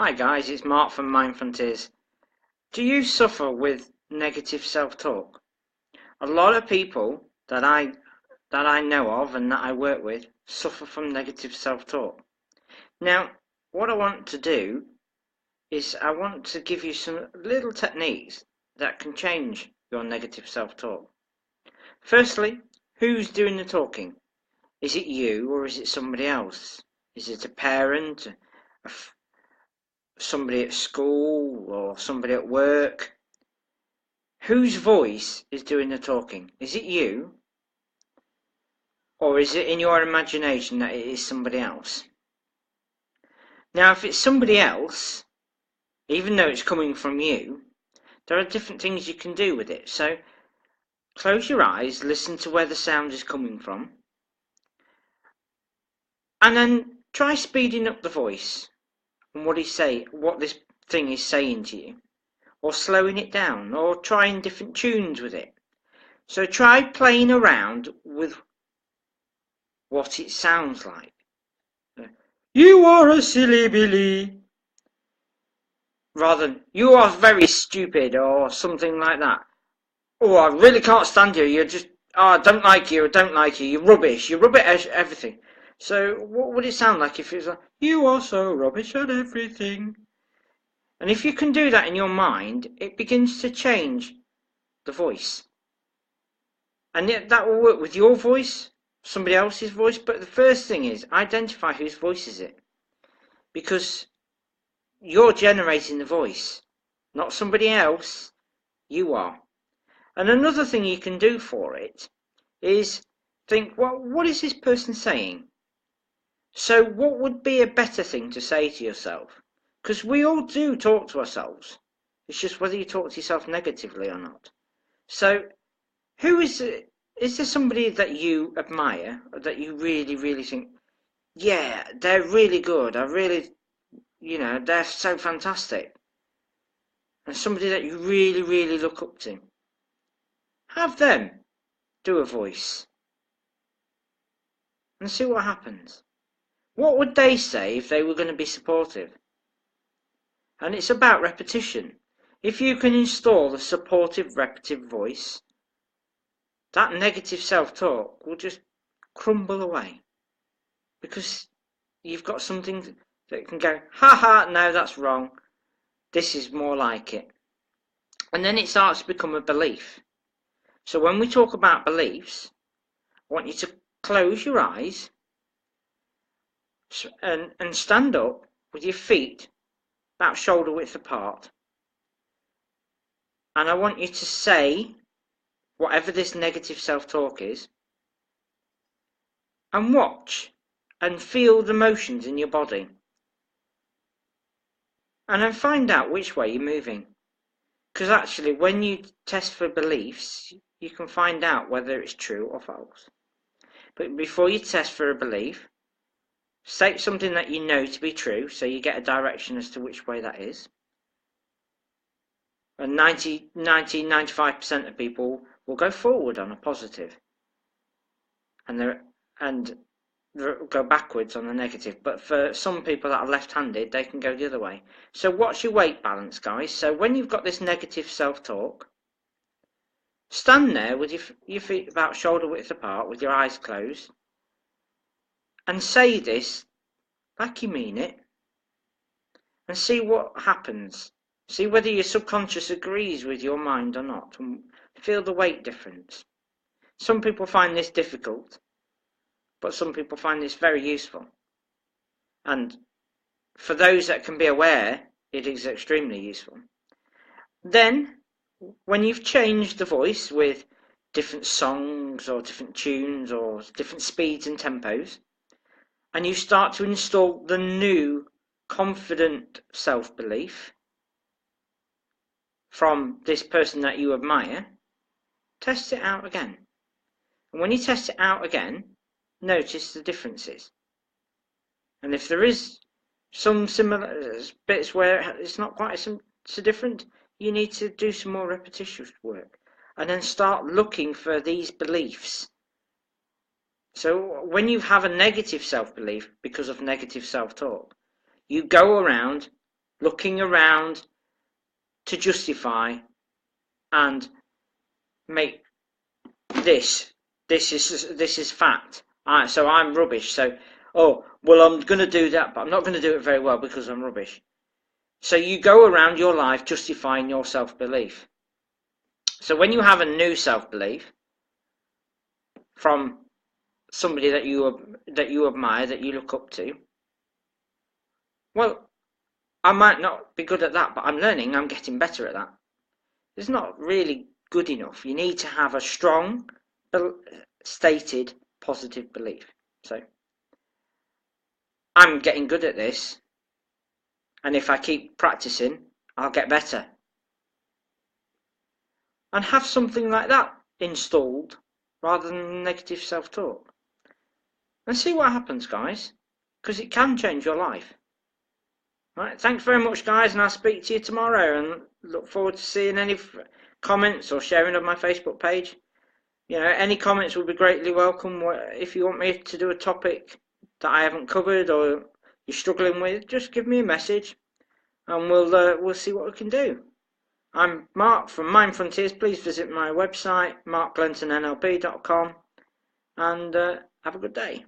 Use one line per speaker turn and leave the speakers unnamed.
Hi guys, it's Mark from Mind Frontiers. Do you suffer with negative self-talk? A lot of people that I know of and that I work with suffer from negative self-talk. Now, what I want to do is I want to give you some little techniques that can change your negative self-talk. Firstly, who's doing the talking? Is it you or is it somebody else? Is it a parent, somebody at school or somebody at work? Whose voice is doing the talking? Is it you? Or is it in your imagination that it is somebody else? Now, if it's somebody else, even though it's coming from you, there are different things you can do with it. So, close your eyes, listen to where the sound is coming from, and then try speeding up the voice and what this thing is saying to you, or slowing it down, or trying different tunes with it. So try playing around with what it sounds like. You are a silly Billy. Rather than, you are very stupid, or something like that. Oh, I really can't stand you. You're just, I don't like you, you're rubbish, at everything. So what would it sound like if it was like, you are so rubbish at everything? And if you can do that in your mind, it begins to change the voice. And yet that will work with your voice, somebody else's voice, but the first thing is identify whose voice is it. Because you're generating the voice, not somebody else, you are. And another thing you can do for it is think, well, what is this person saying? So what would be a better thing to say to yourself? Because we all do talk to ourselves. It's just whether you talk to yourself negatively or not. So who is it? Is there somebody that you admire, or that you really, really think, yeah, they're really good, they're so fantastic? And somebody that you really, really look up to. Have them do a voice and see what happens. What would they say if they were going to be supportive? And it's about repetition. If you can install the supportive, repetitive voice, that negative self-talk will just crumble away. Because you've got something that can go, ha ha, no, that's wrong. This is more like it. And then it starts to become a belief. So when we talk about beliefs, I want you to close your eyes and stand up with your feet about shoulder width apart. And I want you to say whatever this negative self-talk is, and watch and feel the motions in your body. And then find out which way you're moving. Because actually, when you test for beliefs, you can find out whether it's true or false. But before you test for a belief, state something that you know to be true, so you get a direction as to which way that is. And 95% of people will go forward on a positive, and go backwards on the negative. But for some people that are left-handed, they can go the other way. So watch your weight balance, guys. So when you've got this negative self-talk, stand there with your feet about shoulder width apart, with your eyes closed, and say this like you mean it, and see what happens. See whether your subconscious agrees with your mind or not, and feel the weight difference. Some people find this difficult, but some people find this very useful. And for those that can be aware, it is extremely useful. Then, when you've changed the voice with different songs or different tunes or different speeds and tempos, and you start to install the new confident self-belief from this person that you admire, test it out again. And when you test it out again, notice the differences. And if there is some similar bits where it's not quite so different, you need to do some more repetitious work. And then start looking for these beliefs. So when you have a negative self-belief because of negative self-talk, you go around looking around to justify and make this is fact. So I'm rubbish. So, oh, well, I'm going to do that, but I'm not going to do it very well because I'm rubbish. So you go around your life justifying your self-belief. So when you have a new self-belief from somebody that you admire, that you look up to, well, I might not be good at that, but I'm learning, I'm getting better at that. It's not really good enough. You need to have a strong, stated, positive belief. So, I'm getting good at this, and if I keep practicing, I'll get better. And have something like that installed, rather than negative self-talk. And see what happens, guys, because it can change your life. Right, thanks very much, guys, and I'll speak to you tomorrow, and look forward to seeing any comments or sharing on my Facebook page. You know, any comments would be greatly welcome. If you want me to do a topic that I haven't covered or you're struggling with, just give me a message, and we'll see what we can do. I'm Mark from Mind Frontiers. Please visit my website, markglentonnlp.com, and have a good day.